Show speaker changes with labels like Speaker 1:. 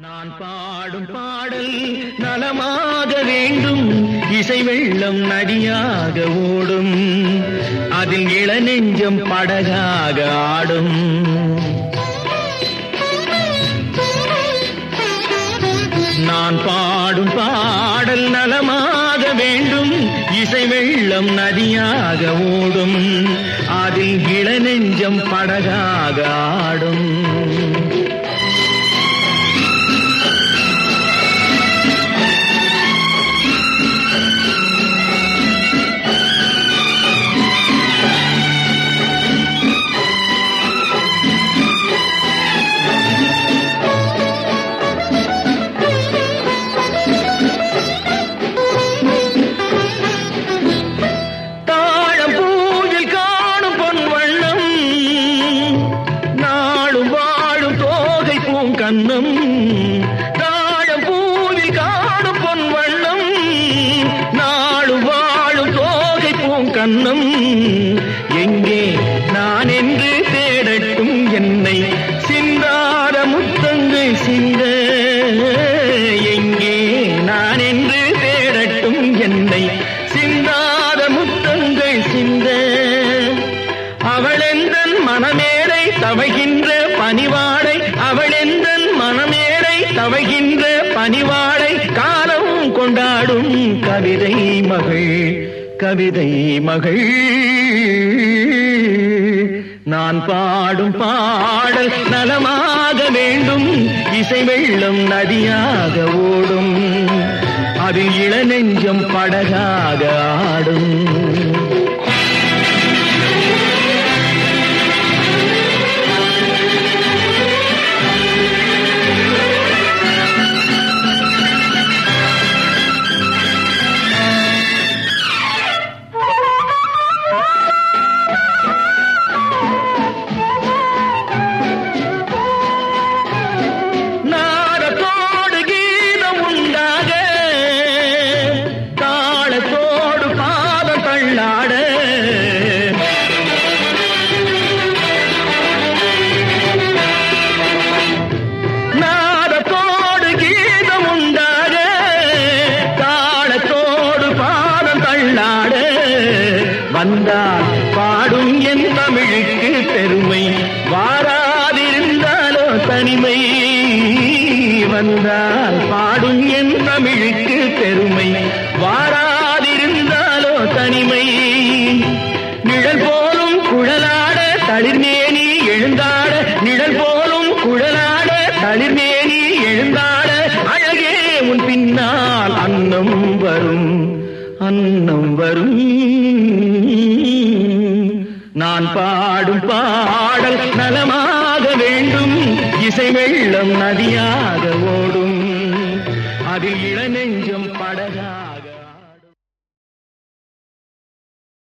Speaker 1: நான் பாடும் பாடல் நலமாக வேண்டும், இசை வெள்ளம் நதியாக ஓடும், அதில் இளநெஞ்சம் படகாக ஆடும். நான் பாடும் பாடல் நலமாக வேண்டும், இசை வெள்ளம் நதியாக ஓடும், அதில் இளநெஞ்சம் படகாக ஆடும். கண்ணம் தாழம் பூவில் காணும் பொன் வண்ணம், நாளும் வாழும் தோகை பூங்கண்ணம். எங்கே நான் என்று தேடட்டும் என்னை சிந்தாத முத்தங்கள் சிந்த, எங்கே நான் என்று தேடட்டும் என்னை சிந்தாத முத்தங்கள் சிந்த. அவளெந்தன் மனமேடை தவைகின்ற பணிவாடை, அவளெந்தன் மனமேடை தவைகின்ற பணிவாடை, காலம் கொண்டாடும் கவிதை மகள், கவிதை மகள். நான் பாடும் பாடல் நலமாக வேண்டும், இசை வெள்ளம் நதியாக ஓடும், அதில் இளநெஞ்சம் படகாக ஆடும். நாதத்தோடு கீதம் உண்டாக, தாளத்தோடு பாதம் தள்ளாட, வந்தால் பாடும் என் தமிழுக்கு பெருமை, வாராதிருந்தாலோ தனிமை. வந்தால் பாடும் என் தமிழுக்கு பெருமை, வாராதிருந்தாலோ தனிமை. நிழல் போலும் குழலாட தளிர்மேனி எழுந்தாட, நிழல் போலும் குழலாட தளிர்மேனி எழுந்தாட, அழகே உன் பின்னால் அன்னம் வரும், அன்னம் வரும். நான் பாடும் பாடல் நலமாக வேண்டும், இசை வெள்ளம் நதியாக ஓடும், அதில் இளநெஞ்சம் படகா